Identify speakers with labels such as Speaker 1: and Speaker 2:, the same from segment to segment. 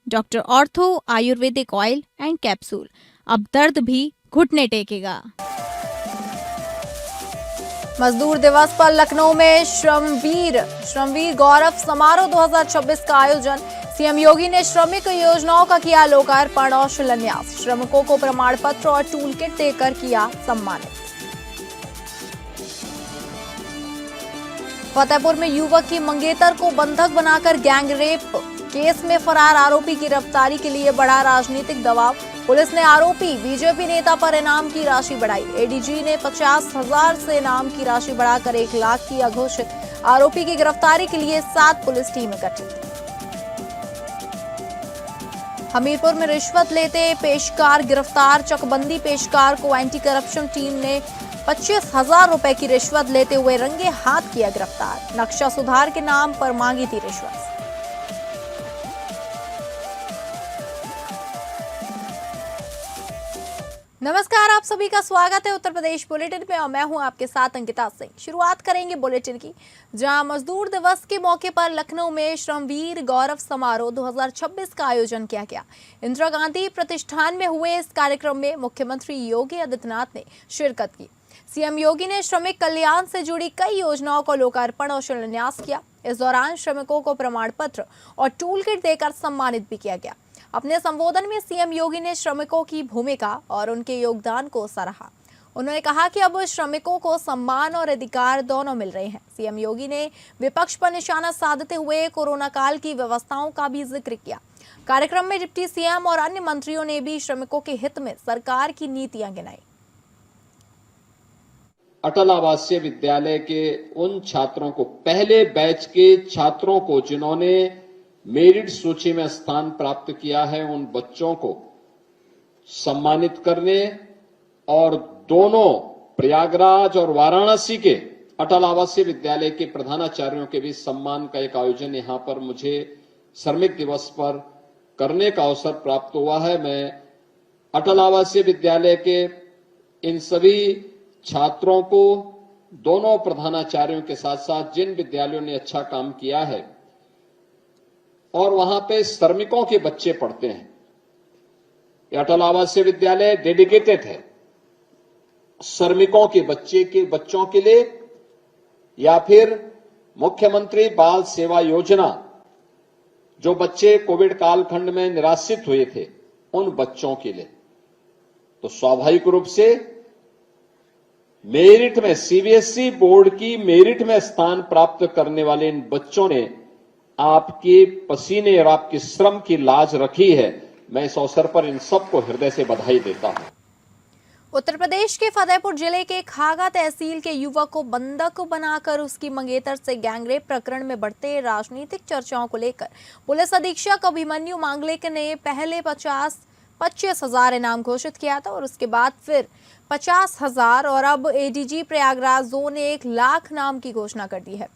Speaker 1: Doctor ortho Ayurvedic oil and capsule, अब दर्द भी घुटने टेकेगा।
Speaker 2: मजदूर दिवस पर लखनऊ में श्रमवीर गौरव समारोह 2026 का आयोजन। सीएम योगी ने श्रमिक योजनाओं का किया लोकार्पण और शिलान्यास। श्रमिकों को प्रमाण पत्र और टूल किट देकर किया सम्मानित। फतेहपुर में युवक की मंगेतर को बंधक बनाकर गैंग रेप केस में फरार आरोपी की गिरफ्तारी के लिए बढ़ा राजनीतिक दबाव। पुलिस ने आरोपी बीजेपी नेता पर इनाम की राशि बढ़ाई। एडीजी ने 50,000 से इनाम की राशि बढ़ाकर 1 लाख की घोषित। आरोपी की गिरफ्तारी के लिए 7 पुलिस टीम गठित। हमीरपुर में रिश्वत लेते पेशकार गिरफ्तार। चकबंदी पेशकार को एंटी करप्शन टीम ने 25,000 रुपए की रिश्वत लेते हुए रंगे हाथ किया गिरफ्तार। नक्शा सुधार के नाम पर मांगी थी रिश्वत। नमस्कार, आप सभी का स्वागत है उत्तर प्रदेश बुलेटिन में और मैं हूं आपके साथ अंकिता सिंह। शुरुआत करेंगे बुलेटिन की, जहां मजदूर दिवस के मौके पर लखनऊ में श्रमवीर गौरव समारोह 2026 का आयोजन किया गया। इंदिरा गांधी प्रतिष्ठान में हुए इस कार्यक्रम में मुख्यमंत्री योगी आदित्यनाथ ने शिरकत की। सीएम योगी ने श्रमिक कल्याण से जुड़ी कई योजनाओं का लोकार्पण और शिलान्यास किया। इस दौरान श्रमिकों को प्रमाण पत्र और टूल किट देकर सम्मानित भी किया गया। अपने संबोधन में सीएम योगी ने श्रमिकों की भूमिका और उनके योगदान को सराहा। उन्होंने कहा कि अब श्रमिकों को सम्मान और अधिकार दोनों मिल रहे हैं। सीएम योगी ने विपक्ष पर निशाना साधते हुए कोरोना काल की व्यवस्थाओं का भी जिक्र किया। कार्यक्रम में डिप्टी सीएम और अन्य मंत्रियों ने भी श्रमिकों के हित में सरकार की नीतियां गिनाई।
Speaker 3: अटल आवासीय विद्यालय के उन छात्रों को, पहले बैच के छात्रों को जिन्होंने मेरिट सूची में स्थान प्राप्त किया है, उन बच्चों को सम्मानित करने और दोनों प्रयागराज और वाराणसी के अटल आवासीय विद्यालय के प्रधानाचार्यों के भी सम्मान का एक आयोजन यहां पर मुझे श्रमिक दिवस पर करने का अवसर प्राप्त हुआ है। मैं अटल आवासीय विद्यालय के इन सभी छात्रों को, दोनों प्रधानाचार्यों के साथ साथ जिन विद्यालयों ने अच्छा काम किया है और वहां पे श्रमिकों के बच्चे पढ़ते हैं, ये अटल आवासीय विद्यालय डेडिकेटेड है श्रमिकों के बच्चों के लिए, या फिर मुख्यमंत्री बाल सेवा योजना, जो बच्चे कोविड कालखंड में निराश्रित हुए थे, उन बच्चों के लिए। तो स्वाभाविक रूप से मेरिट में, सीबीएसई बोर्ड की मेरिट में स्थान प्राप्त करने वाले इन बच्चों ने आपके पसीने और आपके श्रम की लाज रखी है। मैं इस अवसर पर इन सबको हृदय से बधाई देता हूं।
Speaker 2: उत्तर प्रदेश के फतेहपुर जिले के खागा तहसील के युवक को बंधक बनाकर उसकी मंगेतर से गैंगरेप प्रकरण में बढ़ते राजनीतिक चर्चाओं को लेकर पुलिस अधीक्षक अभिमन्यु मांगलिक ने पहले 25,000 इनाम घोषित किया था और उसके बाद फिर 50,000 और अब एडीजी प्रयागराज जोन ने 1 लाख इनाम की घोषणा कर दी है।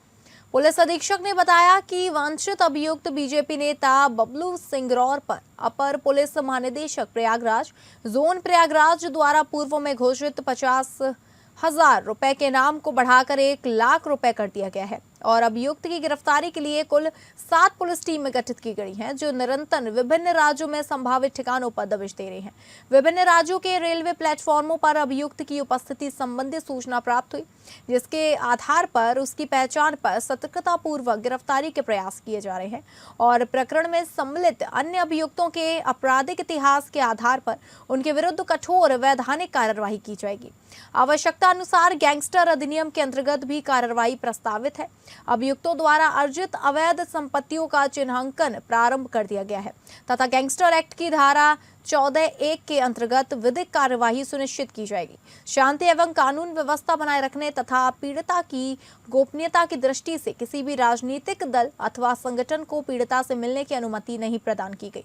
Speaker 2: पुलिस अधीक्षक ने बताया कि वांछित अभियुक्त बीजेपी नेता बबलू सिंगरौर पर अपर पुलिस महानिदेशक प्रयागराज जोन प्रयागराज द्वारा पूर्व में घोषित 50,000 रुपए के इनाम को बढ़ाकर 1 लाख रुपए कर दिया गया है और अभियुक्त की गिरफ्तारी के लिए कुल 7 पुलिस टीमें गठित की गई हैं, जो निरंतर विभिन्न राज्यों में संभावित ठिकानों पर दबिश दे रहे हैं। विभिन्न राज्यों के रेलवे प्लेटफॉर्मों पर अभियुक्त की उपस्थिति संबंधी सूचना प्राप्त हुई, जिसके आधार पर उसकी पहचान पर सतर्कतापूर्वक गिरफ्तारी के प्रयास किए जा रहे हैं और प्रकरण में सम्मिलित अन्य अभियुक्तों के आपराधिक इतिहास के आधार पर उनके विरुद्ध कठोर वैधानिक कार्रवाई की जाएगी। आवश्यकता अनुसार गैंगस्टर अधिनियम के अंतर्गत भी कार्रवाई प्रस्तावित है। अभियुक्तों द्वारा अर्जित अवैध संपत्तियों का चिन्हांकन प्रारंभ कर दिया गया है तथा गैंगस्टर एक्ट की धारा 14(1) के अंतर्गत विधिक कार्यवाही सुनिश्चित की जाएगी। शांति एवं कानून व्यवस्था बनाए रखने तथा पीड़िता की गोपनीयता की दृष्टि से किसी भी राजनीतिक दल अथवा संगठन को पीड़िता से मिलने की अनुमति नहीं प्रदान की गई।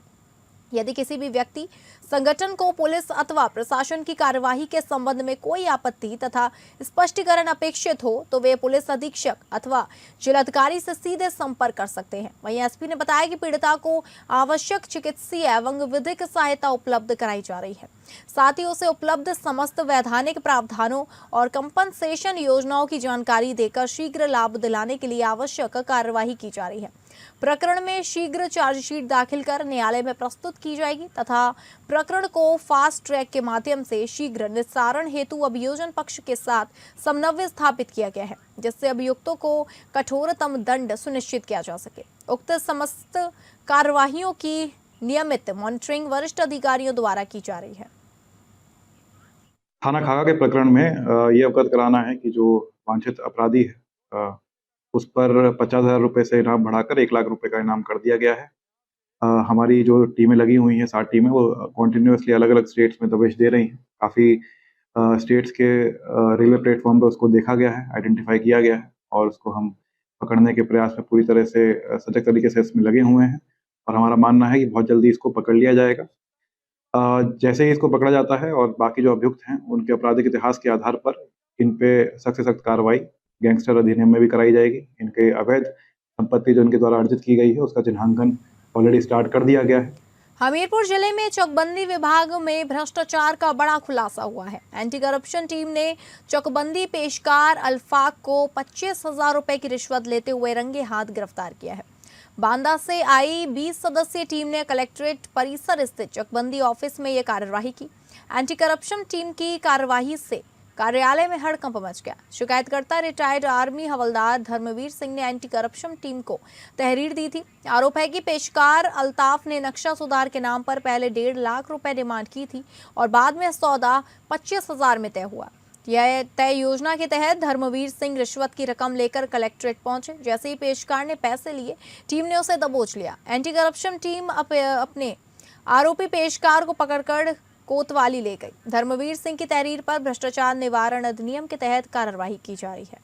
Speaker 2: यदि किसी भी व्यक्ति संगठन को पुलिस अथवा प्रशासन की कार्यवाही के संबंध में कोई आपत्ति तथा स्पष्टीकरण अपेक्षित हो तो वे पुलिस अधीक्षक अथवा जिलाधिकारी से सीधे संपर्क कर सकते हैं। वहीं एसपी ने बताया कि पीड़िता को आवश्यक चिकित्सीय एवं विधिक सहायता उपलब्ध कराई जा रही है। साथ ही उसे उपलब्ध समस्त वैधानिक प्रावधानों और कंपनसेशन योजनाओं की जानकारी देकर शीघ्र लाभ दिलाने के लिए आवश्यक कार्यवाही की जा रही है। प्रकरण में शीघ्र चार्जशीट दाखिल कर न्यायालय में प्रस्तुत की जाएगी तथा प्रकरण को फास्ट ट्रैक के माध्यम से शीघ्र निस्तारण हेतु अभियोजन पक्ष के साथ समन्वय स्थापित किया गया है, जिससे अभियुक्तों को कठोरतम दंड सुनिश्चित किया जा सके। उक्त समस्त कार्यवाहियों की नियमित मॉनिटरिंग वरिष्ठ अधिकारियों द्वारा की जा रही है।
Speaker 4: थाना खागा के प्रकरण में ये अवगत कराना है कि जो वांछित अपराधी है उस पर 50,000 रुपये से इनाम बढ़ाकर 1 लाख रुपए का इनाम कर दिया गया है। हमारी जो टीमें लगी हुई हैं 60 टीमें, वो कॉन्टिन्यूसली अलग अलग स्टेट्स में दबिश दे रही हैं। काफ़ी स्टेट्स के रेलवे प्लेटफॉर्म पर उसको देखा गया है, आइडेंटिफाई किया गया है और उसको हम पकड़ने के प्रयास में पूरी तरह से सजग तरीके से इसमें लगे हुए हैं और हमारा मानना है कि बहुत जल्दी इसको पकड़ लिया जाएगा। जैसे ही इसको पकड़ा जाता है और बाकी जो अभियुक्त हैं उनके आपराधिक इतिहास के आधार पर इन पे सख्त से सख्त कार्रवाई गैंगस्टर अधिनियम में भी कराई जाएगी। इनके अवैध संपत्ति जो इनके द्वारा अर्जित की गई है उसका चिन्हांकन ऑलरेडी स्टार्ट कर दिया गया है।
Speaker 2: हमीरपुर जिले में चकबंदी विभाग में भ्रष्टाचार का बड़ा खुलासा हुआ है। एंटी करप्शन टीम ने चकबंदी पेशकार अल्फाक को 25,000 रुपए की रिश्वत लेते हुए रंगे हाथ गिरफ्तार किया है। बांदा से आई 20 सदस्यीय टीम ने कलेक्ट्रेट परिसर स्थित चकबंदी ऑफिस में यह कार्यवाही की। एंटी करप्शन टीम की कार्यवाही से कार्यालय में हड़कंप मच गया। शिकायतकर्ता रिटायर्ड आर्मी हवलदार धर्मवीर सिंह ने एंटी करप्शन टीम को तहरीर दी थी। आरोप है कि पेशकार अल्ताफ ने नक्शा सुधार के नाम पर पहले 1.5 लाख रुपए डिमांड की थी और बाद में सौदा 25,000 में तय हुआ। यह तय योजना के तहत धर्मवीर सिंह रिश्वत की रकम लेकर कलेक्ट्रेट पहुंचे। जैसे ही पेशकार ने पैसे लिए, टीम ने उसे दबोच लिया। एंटी करप्शन टीम अपने आरोपी पेशकार को पकड़कर कोतवाली ले गई। धर्मवीर सिंह की तहरीर पर भ्रष्टाचार निवारण अधिनियम के तहत कार्यवाही की जा रही है।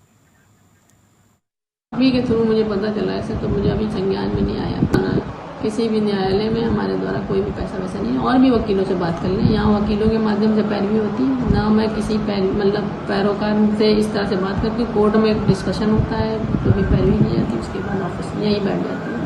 Speaker 5: अभी के थ्रू मुझे पता चला, ऐसे तो मुझे अभी संज्ञान में नहीं आया। किसी भी न्यायालय में हमारे द्वारा कोई भी पैसा वैसा नहीं है। और भी वकीलों से बात कर लें, यहाँ वकीलों के माध्यम से पैरवी होती है ना। मैं किसी पैरोकार से इस तरह से बात करती, कोर्ट में एक डिस्कशन होता है तो भी पैरवी की जाती है, उसके बाद ऑफिस में यहीं बैठ जाती है।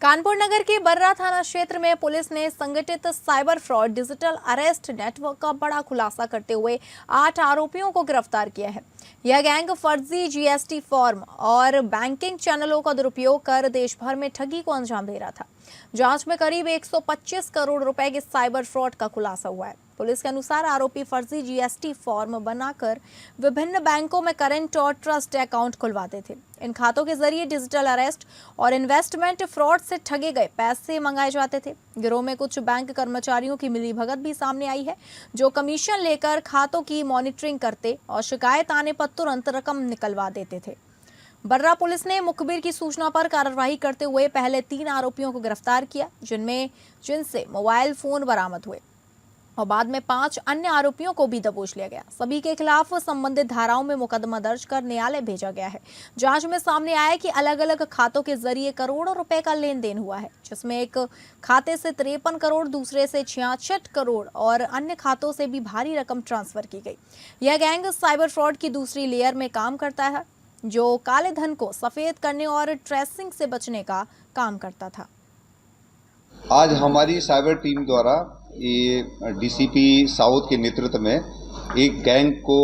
Speaker 2: कानपुर नगर के बर्रा थाना क्षेत्र में पुलिस ने संगठित cyber fraud digital arrest network का बड़ा खुलासा करते हुए 8 आरोपियों को गिरफ्तार किया है। यह गैंग फर्जी जीएसटी फॉर्म और बैंकिंग चैनलों का दुरुपयोग कर देश भर में ठगी को अंजाम दे रहा था। जांच में करीब 125 करोड़ रुपए के साइबर फ्रॉड का खुलासा हुआ है। पुलिस के अनुसार आरोपी फर्जी जीएसटी फॉर्म बनाकर विभिन्न बैंकों में करंट और ट्रस्ट अकाउंट खुलवाते थे। इन खातों के जरिए डिजिटल अरेस्ट और इन्वेस्टमेंट फ्रॉड से ठगे गए पैसे मंगाए जाते थे। गिरोह में कुछ बैंक कर्मचारियों की मिलीभगत भी सामने आई है, जो कमीशन लेकर खातों की मॉनिटरिंग करते और शिकायत आने पर तुरंत रकम निकलवा देते थे। बर्रा पुलिस ने मुखबिर की सूचना पर कार्रवाई करते हुए पहले 3 आरोपियों को गिरफ्तार किया, जिनसे मोबाइल फोन बरामद हुए और बाद में 5 अन्य आरोपियों को भी दबोच लिया गया। सभी के खिलाफ संबंधित धाराओं में मुकदमा दर्ज कर न्यायालय भेजा गया है। जांच में सामने आया कि अलग अलग खातों के जरिए करोड़ों रुपए का लेन देन हुआ है, जिसमें एक खाते से 53 करोड़, दूसरे से 66 करोड़ और अन्य खातों से भी भारी रकम ट्रांसफर की गई। यह गैंग साइबर फ्रॉड की दूसरी लेयर में काम करता है, जो काले धन को सफेद करने और ट्रेसिंग से बचने का काम करता था।
Speaker 6: आज हमारी साइबर टीम द्वारा ये डीसीपी साउथ के नेतृत्व में एक गैंग को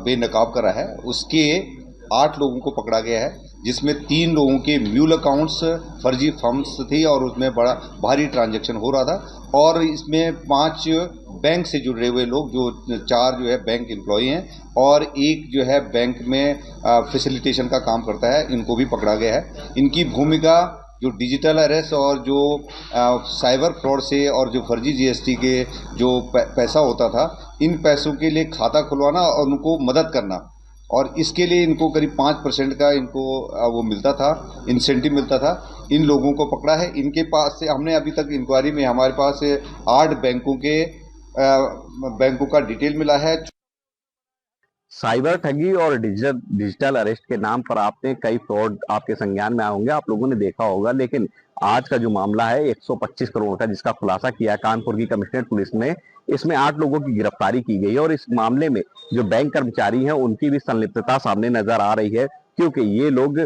Speaker 6: बेनकाब करा है। उसके 8 लोगों को पकड़ा गया है, जिसमें 3 लोगों के म्यूल अकाउंट्स फर्जी फर्म्स थी और उसमें बड़ा भारी ट्रांजैक्शन हो रहा था। और इसमें 5 बैंक से जुड़े हुए लोग, जो 4 जो है बैंक एम्प्लॉई हैं और एक जो है बैंक में फैसिलिटेशन का काम करता है, इनको भी पकड़ा गया है। इनकी भूमिका जो डिजिटल अरेस्ट और जो साइबर फ्रॉड से और जो फर्जी जीएसटी के जो पैसा होता था, इन पैसों के लिए खाता खुलवाना और उनको मदद करना, और इसके लिए इनको करीब 5% का इनको वो मिलता था, इंसेंटिव मिलता था। इन लोगों को पकड़ा है। इनके पास से हमने अभी तक इंक्वायरी में हमारे पास 8 बैंकों का डिटेल मिला है।
Speaker 7: साइबर ठगी और डिजिटल अरेस्ट के नाम पर आपने कई फ्रॉड आपके संज्ञान में आए होंगे, आप लोगों ने देखा होगा। लेकिन आज का जो मामला है 125 करोड़ का, जिसका खुलासा किया कानपुर की कमिश्नरेट पुलिस ने, इसमें 8 लोगों की गिरफ्तारी की गई है और इस मामले में जो बैंक कर्मचारी हैं उनकी भी संलिप्तता सामने नजर आ रही है, क्योंकि ये लोग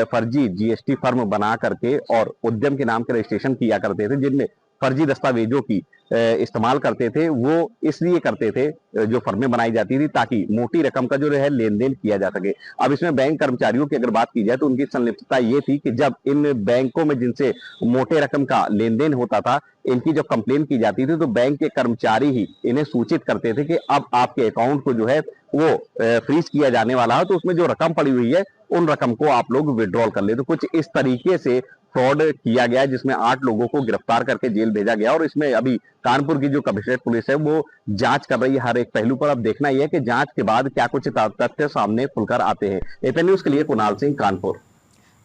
Speaker 7: फर्जी जीएसटी फर्म बना करके और उद्यम के नाम के रजिस्ट्रेशन किया करते थे, जिनमें फर्जी दस्तावेजों की इस्तेमाल करते थे। वो इसलिए करते थे, जो फर्में बनाई जाती थी ताकि मोटी रकम का जो है लेन देन किया जा सके। अब इसमें बैंक कर्मचारियों की अगर बात की जाए तो उनकी संलिप्तता ये थी कि जब इन बैंकों में जिनसे मोटे रकम का लेन देन होता था, इनकी जब कंप्लेन की जाती थी तो बैंक के कर्मचारी ही इन्हें सूचित करते थे कि अब आपके अकाउंट को जो है वो फ्रीज किया जाने वाला है, तो उसमें जो रकम पड़ी हुई है उन रकम को आप लोग विड्रॉल कर ले। तो कुछ इस तरीके से फ्रॉड किया गया, जिसमें 8 लोगों को गिरफ्तार करके जेल भेजा गया। और इसमें अभी कानपुर की जो कमिश्नरेट पुलिस है वो जांच कर रही है हर एक पहलू पर। अब देखना यह है कि जांच के बाद क्या कुछ तथ्य सामने खुलकर आते हैं। एपीएन न्यूज के लिए कुणाल सिंह, कानपुर।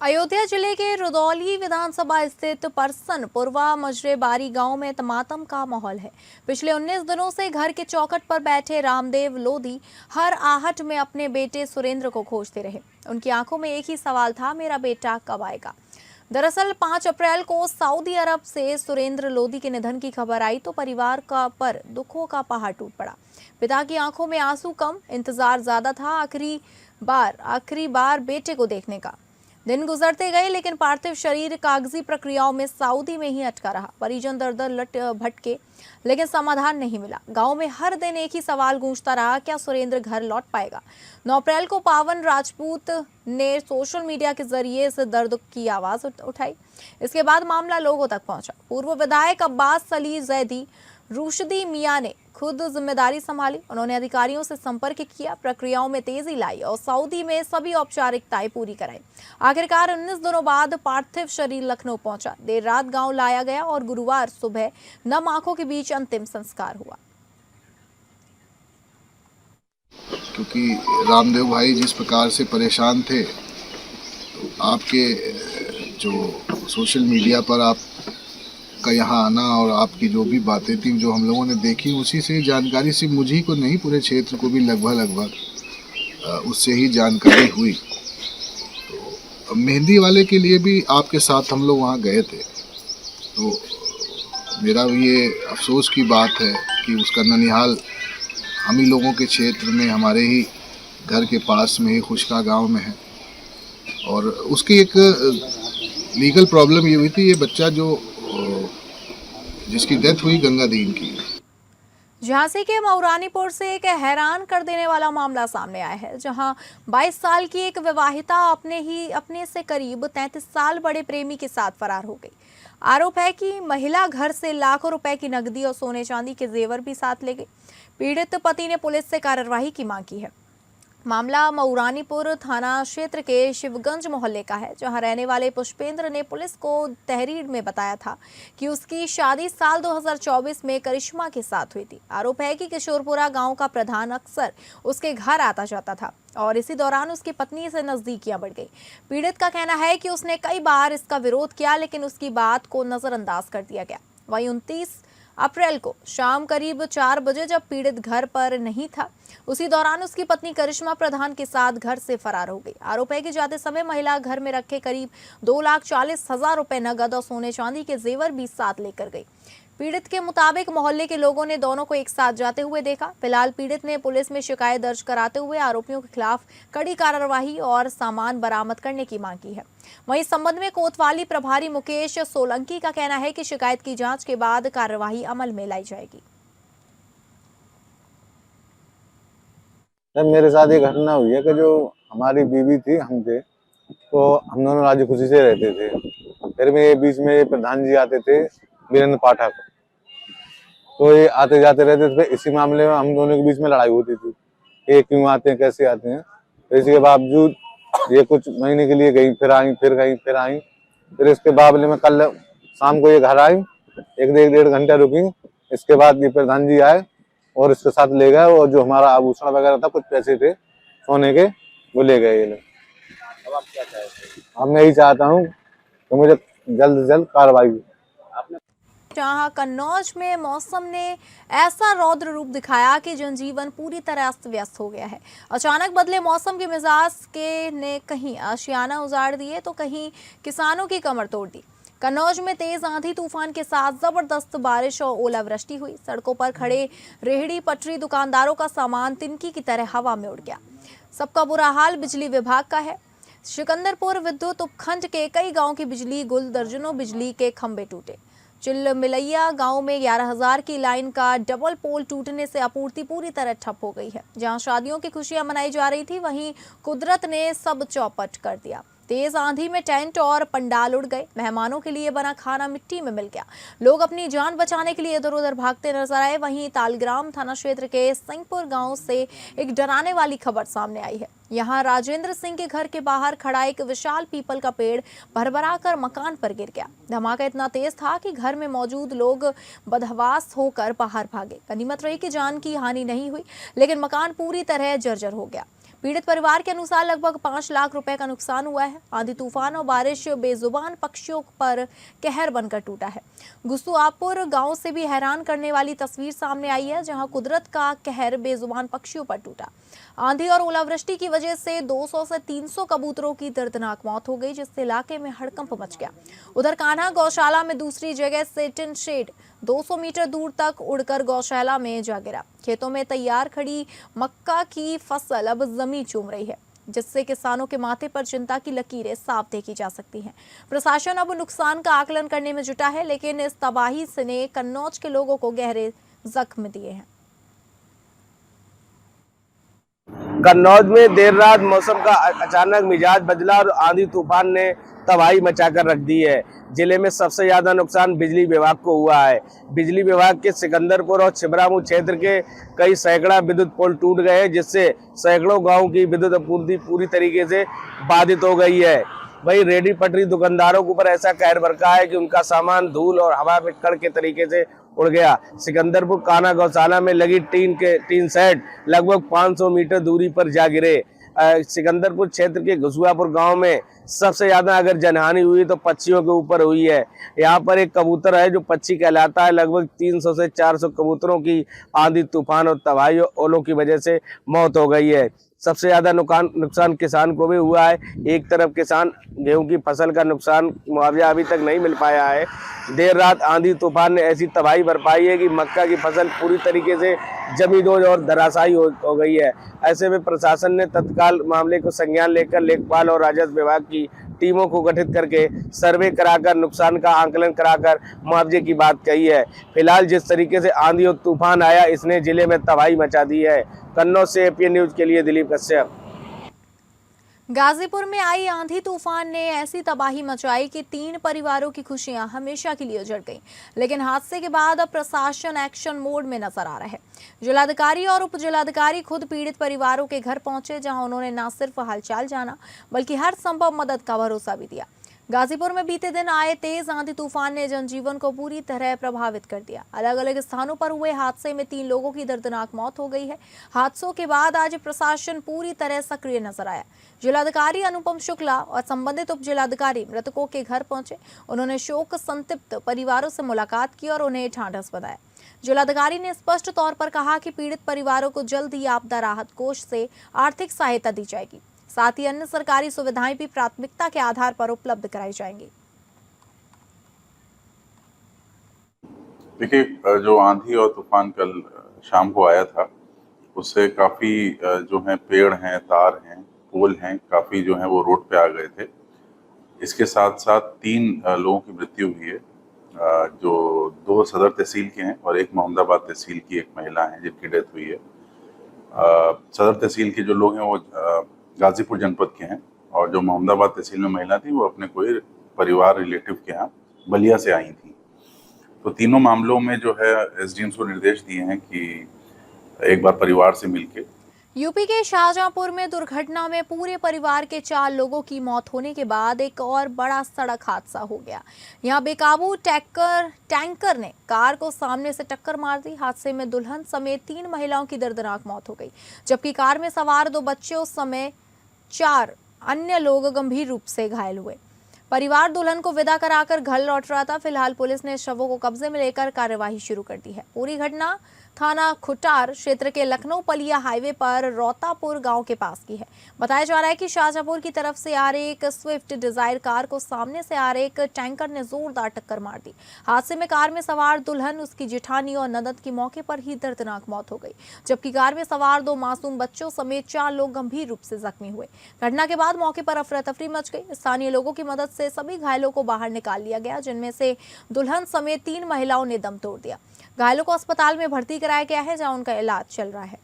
Speaker 2: अयोध्या जिले के रुदौली विधानसभा स्थित परसन पुरवा मजरेबारी गांव में तमातम का माहौल है। पिछले 19 दिनों से घर के चौखट पर बैठे रामदेव लोधी हर आहट में अपने बेटे सुरेंद्र को खोजते रहे। उनकी आंखों में एक ही सवाल था, मेरा बेटा कब आएगा। दरअसल 5 अप्रैल को सऊदी अरब से सुरेंद्र लोधी के निधन की खबर आई तो परिवार का पर दुखों का पहाड़ टूट पड़ा। पिता की आंखों में आंसू कम, इंतजार ज्यादा था आखिरी बार बेटे को देखने का। दिन गुजरते गए लेकिन पार्थिव शरीर कागजी प्रक्रियाओं में सऊदी में ही अटका रहा। परिजन दर लट भटके लेकिन समाधान नहीं मिला। गांव में हर दिन एक ही सवाल गूंजता रहा, क्या सुरेंद्र घर लौट पाएगा। 9 अप्रैल को पावन राजपूत ने सोशल मीडिया के जरिए इस दर्द की आवाज उठाई। इसके बाद मामला लोगों तक पहुंचा। पूर्व विधायक अब्बास सली जैदी रूशदी मियां ने खुद जिम्मेदारी संभाली। उन्होंने अधिकारियों से संपर्क किया, प्रक्रियाओं में तेजी लाई और सऊदी में सभी औपचारिकताएं पूरी कराई। आखिरकार 19 दिनों बाद पार्थिव शरीर लखनऊ पहुंचा। देर रात गांव लाया गया और गुरुवार सुबह नम आंखों के बीच अंतिम संस्कार हुआ।
Speaker 8: क्योंकि रामदेव भाई जिस प्रकार से परेशान थे, तो आपके जो सोशल मीडिया पर आप का यहाँ आना और आपकी जो भी बातें थी जो हम लोगों ने देखी, उसी से जानकारी सिर्फ मुझी को नहीं पूरे क्षेत्र को भी लगभग उससे ही जानकारी हुई। तो मेहंदी वाले के लिए भी आपके साथ हम लोग वहाँ गए थे। तो मेरा ये अफसोस की बात है कि उसका ननिहाल हम ही लोगों के क्षेत्र में, हमारे ही घर के पास में ही खुशका गांव में है। और उसकी एक लीगल प्रॉब्लम ये हुई थी, ये बच्चा जो जिसकी डेथ हुई गंगादीन की।
Speaker 2: झांसी के मऊरानीपुर से एक हैरान कर देने वाला मामला सामने आया है, जहां 22 साल की एक विवाहिता अपने से करीब 33 साल बड़े प्रेमी के साथ फरार हो गई। आरोप है कि महिला घर से लाखों रुपए की नकदी और सोने चांदी के जेवर भी साथ ले गई। पीड़ित पति ने पुलिस से कार्यवाही की मांग की है। मामला मऊरानीपुर थाना क्षेत्र के शिवगंज मोहल्ले का है, जहां रहने वाले पुष्पेंद्र ने पुलिस को तहरीर में बताया था कि उसकी शादी साल 2024 में करिश्मा के साथ हुई थी। आरोप है कि किशोरपुरा गांव का प्रधान अक्सर उसके घर आता जाता था और इसी दौरान उसकी पत्नी से नजदीकियां बढ़ गई। पीड़ित का कहना है कि उसने कई बार इसका विरोध किया लेकिन उसकी बात को नजरअंदाज कर दिया गया। वहीं 29 अप्रैल को शाम करीब 4 बजे जब पीड़ित घर पर नहीं था, उसी दौरान उसकी पत्नी करिश्मा प्रधान के साथ घर से फरार हो गई। आरोप है कि जाते समय महिला घर में रखे करीब 2,40,000 रुपए नगद और सोने चांदी के जेवर भी साथ लेकर गई। पीड़ित के मुताबिक मोहल्ले के लोगों ने दोनों को एक साथ जाते हुए देखा। फिलहाल पीड़ित ने पुलिस में शिकायत दर्ज कराते हुए आरोपियों के खिलाफ कड़ी कार्रवाई और सामान बरामद करने की मांग की है। वहीं इस संबंध में कोतवाली प्रभारी मुकेश सोलंकी का कहना है कि शिकायत की जांच के बाद कार्यवाही अमल में लाई जाएगी।
Speaker 9: मेरे साथ ये घटना हुई है कि जो हमारी बीवी थी, हम थे, तो हम दोनों राजी खुशी से रहते थे। फिर में बीच में प्रधान जी आते थे, वीरेंद्र पाठक, तो ये आते जाते रहते थे। इसी मामले में हम दोनों के बीच में लड़ाई होती थी, ये क्यों आते हैं, कैसे आते हैं। तो इसके बावजूद ये कुछ महीने के लिए गई, फिर आई, फिर गई, फिर आई। फिर इसके बावजूद में कल शाम को ये घर आई, 1-1.5 घंटा रुकी। इसके बाद ये प्रधान जी आए और इसके साथ ले गए, और जो हमारा आभूषण वगैरह था, कुछ पैसे थे सोने के, वो ले गए ये लोग।
Speaker 10: अब आप क्या चाहते हैं?
Speaker 9: अब मैं यही चाहता हूँ कि मुझे जल्द से जल्द कार्रवाई।
Speaker 2: जहां कन्नौज में मौसम ने ऐसा रौद्र रूप दिखाया कि जनजीवन पूरी तरह अस्त व्यस्त हो गया है। अचानक बदले मौसम के मिजाज ने कहीं आशियाना उजाड़ दिए तो कहीं किसानों की कमर तोड़ दी। कन्नौज में तेज आंधी तूफान के साथ जबरदस्त बारिश और ओलावृष्टि हुई। सड़कों पर खड़े रेहड़ी पटरी दुकानदारों का सामान तिनकी की तरह हवा में उड़ गया। सबका बुरा हाल बिजली विभाग का है। सिकंदरपुर विद्युत उपखंड के कई गांव की बिजली गुल, दर्जनों बिजली के खंभे टूटे। चिल्लमिलैया गांव में 11,000 की लाइन का डबल पोल टूटने से आपूर्ति पूरी तरह ठप हो गई है। जहां शादियों की खुशियां मनाई जा रही थी, वहीं कुदरत ने सब चौपट कर दिया। तेज आंधी में टेंट और पंडाल उड़ गए। मेहमानों के लिए बना खाना मिट्टी में मिल गया। लोग अपनी जान बचाने के लिए इधर उधर भागते नजर आए। वहीं तालग्राम थाना क्षेत्र के सिंहपुर गांव से एक डराने वाली खबर सामने आई है। यहां राजेंद्र सिंह के घर के बाहर खड़ा एक विशाल पीपल का पेड़ भरभरा कर मकान पर गिर गया। धमाका इतना तेज था कि घर में मौजूद लोग बदहवास होकर बाहर भागे। गनीमत रही कि जान की हानि नहीं हुई, लेकिन मकान पूरी तरह जर्जर हो गया। पीड़ित परिवार के अनुसार लगभग 5 लाख रुपए का नुकसान हुआ है। आंधी तूफान और बारिश बेजुबान पक्षियों पर कहर बनकर टूटा है। गुसुआपुर गांव से भी हैरान करने वाली तस्वीर सामने आई है, जहां कुदरत का कहर बेजुबान पक्षियों पर टूटा। आंधी और ओलावृष्टि की वजह से 200 से 300 कबूतरों की दर्दनाक मौत हो गई, जिससे इलाके में हड़कंप मच गया। उधर कान्हा गौशाला में दूसरी जगह से टिन शेड 200 मीटर दूर तक उड़कर गौशाला में जा गिरा। खेतों में तैयार खड़ी मक्का की फसल अब जमीन चूम रही है, जिससे किसानों के माथे पर चिंता की लकीरें साफ देखी जा सकती हैं। प्रशासन अब नुकसान का आकलन करने में जुटा है, लेकिन इस तबाही ने कन्नौज के लोगों को गहरे जख्म दिए हैं।
Speaker 11: कन्नौज में देर रात मौसम का अचानक मिजाज बदला और आंधी तूफान ने तबाही मचाकर रख दी है। जिले में सबसे ज्यादा नुकसान बिजली विभाग को हुआ है। बिजली विभाग के सिकंदरपुर और छिबरामऊ क्षेत्र के कई सैकड़ा विद्युत पोल टूट गए, जिससे सैकड़ों गांव की विद्युत आपूर्ति पूरी तरीके से बाधित हो गई है। वही रेडी पटरी दुकानदारों के ऊपर ऐसा कहर बरका है कि उनका सामान धूल और हवा में कण के तरीके से उड़ गया। सिकंदरपुर कान्हा गौशाला में लगी टीन सेट लगभग 500 मीटर दूरी पर जा गिरे। सिकंदरपुर क्षेत्र के घुसुआपुर गांव में सबसे ज्यादा अगर जनहानि हुई तो पक्षियों के ऊपर हुई है। यहाँ पर एक कबूतर है जो पक्षी कहलाता है। लगभग 300 से 400 कबूतरों की आंधी तूफान और तबाही और ओलों की वजह से मौत हो गई है। सबसे ज्यादा नुकसान किसान को भी हुआ है। एक तरफ किसान गेहूं की फसल का नुकसान मुआवजा अभी तक नहीं मिल पाया है। देर रात आंधी तूफान ने ऐसी तबाही बरपाई है कि मक्का की फसल पूरी तरीके से जमींदोज और धराशायी हो गई है। ऐसे में प्रशासन ने तत्काल मामले को संज्ञान लेकर लेखपाल और राजस्व विभाग की टीमों को गठित करके सर्वे कराकर नुकसान का आंकलन कराकर मुआवजे की बात कही है। फिलहाल जिस तरीके से आंधी और तूफान आया, इसने जिले में तबाही मचा दी है। कन्नौज से एपीएन न्यूज के लिए दिलीप कश्यप।
Speaker 2: गाजीपुर में आई आंधी तूफान ने ऐसी तबाही मचाई कि 3 परिवारों की खुशियां हमेशा के लिए उजड़ गईं। लेकिन हादसे के बाद अब प्रशासन एक्शन मोड में नजर आ रहा है। जिलाधिकारी और उप जिलाधिकारी खुद पीड़ित परिवारों के घर पहुंचे, जहां उन्होंने न सिर्फ हालचाल जाना बल्कि हर संभव मदद का भरोसा भी दिया। गाजीपुर में बीते दिन आए तेज आंधी तूफान ने जनजीवन को पूरी तरह प्रभावित कर दिया। अलग अलग स्थानों पर हुए हादसे में 3 लोगों की दर्दनाक मौत हो गई है। हादसों के बाद आज प्रशासन पूरी तरह सक्रिय नजर आया। जिलाधिकारी अनुपम शुक्ला और संबंधित उप जिलाधिकारी मृतकों के घर पहुंचे। उन्होंने शोक संतप्त परिवारों से मुलाकात की और उन्हें ढांढस बंधाया। जिलाधिकारी ने स्पष्ट तौर पर कहा कि पीड़ित परिवारों को जल्द ही आपदा राहत कोष से आर्थिक सहायता दी जाएगी। साथ ही अन्य सरकारी सुविधाएं भी प्राथमिकता के आधार पर उपलब्ध कराई जाएंगी।
Speaker 12: देखिए, जो आंधी और तूफान कल शाम को आया था, उससे काफी जो है पेड़ हैं, तार हैं, पोल हैं, काफी जो है वो रोड पे आ गए थे। इसके साथ साथ 3 लोगों की मृत्यु हुई है, जो 2 सदर तहसील के हैं और एक मोहम्मदाबाद तहसील की एक महिला है जिनकी डेथ हुई है। सदर तहसील के जो लोग हैं वो गाजीपुर जनपद के हैं और जो मोहम्मदाबाद तहसील में महिला थी वो अपने कोई परिवार रिलेटिव के यहाँ बलिया से आई थी। तो तीनों मामलों में जो है एसडीएम को निर्देश दिए हैं कि एक बार परिवार से मिलके।
Speaker 2: यूपी के शाहजहांपुर में दुर्घटना में पूरे परिवार के 4 लोगों की मौत होने के बाद एक और बड़ा सड़क हादसा हो गया। यहां बेकाबू टैंकर ने कार को सामने से टक्कर मार दी। हादसे में दुल्हन समेत 3 महिलाओं की दर्दनाक मौत हो गई, जबकि कार में सवार 2 बच्चों समेत 4 अन्य लोग गंभीर रूप से घायल हुए। परिवार दुल्हन को विदा कराकर घर लौट रहा था। फिलहाल पुलिस ने शवों को कब्जे में लेकर कार्यवाही शुरू कर दी है। पूरी घटना थाना खुटार क्षेत्र के लखनऊ पलिया हाईवे पर रोतापुर गांव के पास की है। बताया जा रहा है कि शाहजहांपुर की तरफ से आ रही एक स्विफ्ट डिजायर कार को सामने से आ रहे एक टैंकर ने जोरदार टक्कर मार दी। हादसे में कार में सवार दुल्हन, उसकी जेठानी और ननद की मौके पर ही दर्दनाक मौत हो गई, जबकि कार में सवार 2 मासूम बच्चों समेत 4 लोग गंभीर रूप से जख्मी हुए। घटना के बाद मौके पर अफरा तफरी मच गई। स्थानीय लोगों की मदद से सभी घायलों को बाहर निकाल लिया गया, जिनमें से दुल्हन समेत 3 महिलाओं ने दम तोड़ दिया। घायलों को अस्पताल में भर्ती कराया गया है, जहां उनका इलाज चल रहा है।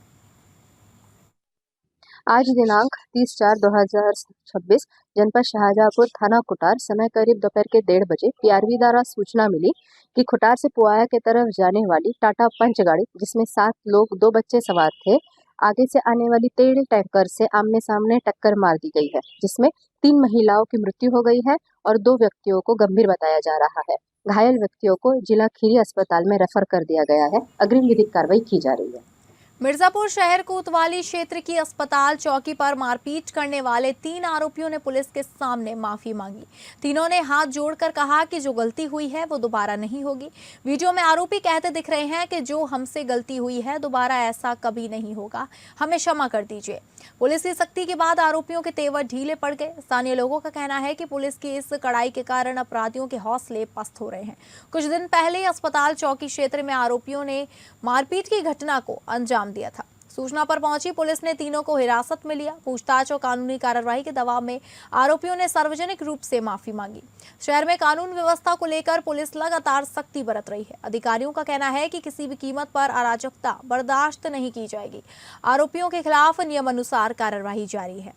Speaker 13: आज दिनांक 30/4/2026 जनपद शाहजहांपुर थाना कुटार समय करीब दोपहर के 1:30 बजे पीआरवी द्वारा सूचना मिली कि कुटार से पुआया की तरफ जाने वाली टाटा पंच गाड़ी, जिसमें 7 लोग 2 बच्चे सवार थे, आगे से आने वाली तेल टैंकर से आमने सामने टक्कर मार दी गई है, जिसमें 3 महिलाओं की मृत्यु हो गई है और 2 व्यक्तियों को गंभीर बताया जा रहा है। घायल व्यक्तियों को जिला खीरी अस्पताल में रेफर कर दिया गया है। अग्रिम विधिक कार्रवाई की जा रही है।
Speaker 2: मिर्जापुर शहर कोतवाली क्षेत्र की अस्पताल चौकी पर मारपीट करने वाले 3 आरोपियों ने पुलिस के सामने माफी मांगी। तीनों ने हाथ जोड़कर कहा कि जो गलती हुई है वो दोबारा नहीं होगी। वीडियो में आरोपी कहते दिख रहे हैं कि जो हमसे गलती हुई है दोबारा ऐसा कभी नहीं होगा, हमें क्षमा कर दीजिए। पुलिस की सख्ती के बाद आरोपियों के तेवर ढीले पड़ गए। स्थानीय लोगों का कहना है कि पुलिस की इस कड़ाई के कारण अपराधियों के हौसले पस्त हो रहे हैं। कुछ दिन पहले अस्पताल चौकी क्षेत्र में आरोपियों ने मारपीट की घटना को अंजाम दिया था। सूचना पर पहुंची पुलिस ने तीनों को हिरासत में लिया। पूछताछ और कानूनी कार्रवाई के दबाव में आरोपियों ने सार्वजनिक रूप से माफी मांगी। शहर में कानून व्यवस्था को लेकर पुलिस लगातार सख्ती बरत रही है। अधिकारियों का कहना है कि किसी भी कीमत पर अराजकता बर्दाश्त नहीं की जाएगी। आरोपियों के खिलाफ नियमानुसार कार्रवाई जारी है।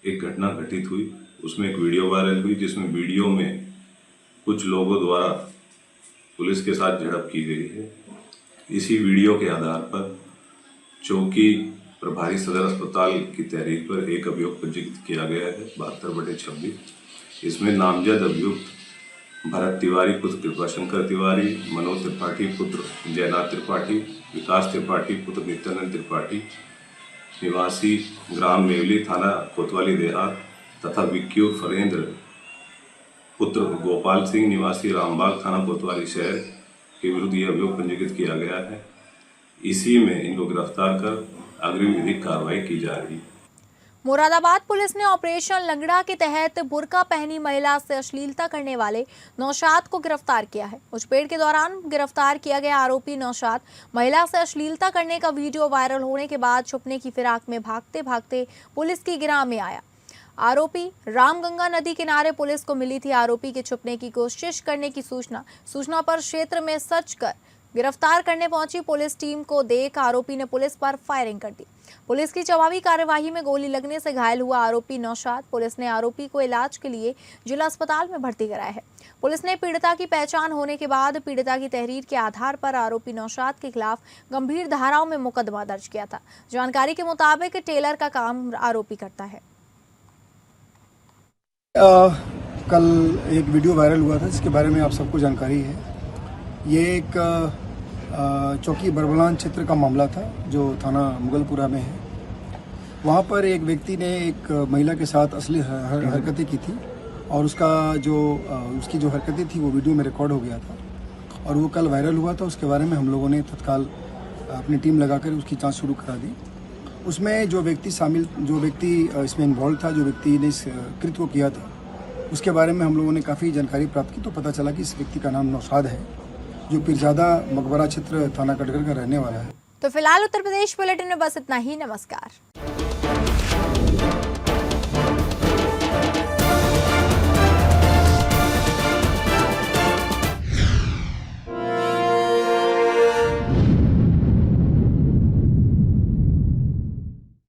Speaker 14: एक घटना घटित हुई, उसमें एक वीडियो वायरल हुई, जिसमें वीडियो में कुछ लोगों द्वारा पुलिस के साथ झड़प की गई है। इसी वीडियो के आधार पर चौकी प्रभारी सदर अस्पताल की तहरीर पर एक अभियोग पंजीकृत किया गया है 72/26। इसमें नामजद अभियुक्त भरत तिवारी पुत्र कृपाशंकर तिवारी, मनोज त्रिपाठी पुत्र जयनाथ त्रिपाठी, विकास त्रिपाठी पुत्र नित्यानंद त्रिपाठी निवासी ग्राम मेवली थाना कोतवाली देहात तथा विक्यू फरेंद्र पुत्र गोपाल सिंह निवासी रामबाग थाना कोतवाली शहर के विरुद्ध यह अभियोग पंजीकृत किया गया है। इसी में इनको गिरफ्तार कर अग्रिम विधिक कार्रवाई की जा रही है।
Speaker 2: मुरादाबाद पुलिस ने ऑपरेशन लंगड़ा के तहत बुर्का पहनी महिला से अश्लीलता करने वाले नौशाद को गिरफ्तार किया है। मुठभेड़ के दौरान गिरफ्तार किया गया आरोपी नौशाद महिला से अश्लीलता करने का वीडियो वायरल होने के बाद छुपने की फिराक में भागते भागते पुलिस की गिरफ्त में आया। आरोपी रामगंगा नदी किनारे पुलिस को मिली थी। आरोपी के छुपने की कोशिश करने की सूचना पर क्षेत्र में सर्च कर गिरफ्तार करने पहुंची पुलिस टीम को देख आरोपी ने पुलिस पर फायरिंग कर दी। पुलिस की जवाबी कार्यवाही में गोली लगने से घायल हुआ आरोपी नौशाद। पुलिस ने आरोपी को इलाज के लिए जिला अस्पताल में भर्ती कराया है। पुलिस ने पीड़िता की पहचान होने के बाद पीड़िता की तहरीर के आधार पर आरोपी नौशाद के खिलाफ गंभीर धाराओं में मुकदमा दर्ज किया था। जानकारी के मुताबिक टेलर का काम आरोपी करता है।
Speaker 15: कल एक वीडियो वायरल हुआ था जिसके बारे में आप सबको जानकारी है। ये एक चौकी बरबलान क्षेत्र का मामला था जो थाना मुगलपुरा में है। वहाँ पर एक व्यक्ति ने एक महिला के साथ असली हरकतें की थी और उसकी जो हरकतें थी वो वीडियो में रिकॉर्ड हो गया था और वो कल वायरल हुआ था। उसके बारे में हम लोगों ने तत्काल अपनी टीम लगाकर उसकी जाँच शुरू करा दी। उसमें जो व्यक्ति इसमें इन्वॉल्व था, जो व्यक्ति ने इस कृत्य को किया था, उसके बारे में हम लोगों ने काफ़ी जानकारी प्राप्त की तो पता चला कि इस व्यक्ति का नाम नौशाद है, जो पीरजादा मकबरा क्षेत्र थाना कटघर का रहने वाला है।
Speaker 2: तो फिलहाल उत्तर प्रदेश बुलेटिन में बस इतना ही। नमस्कार।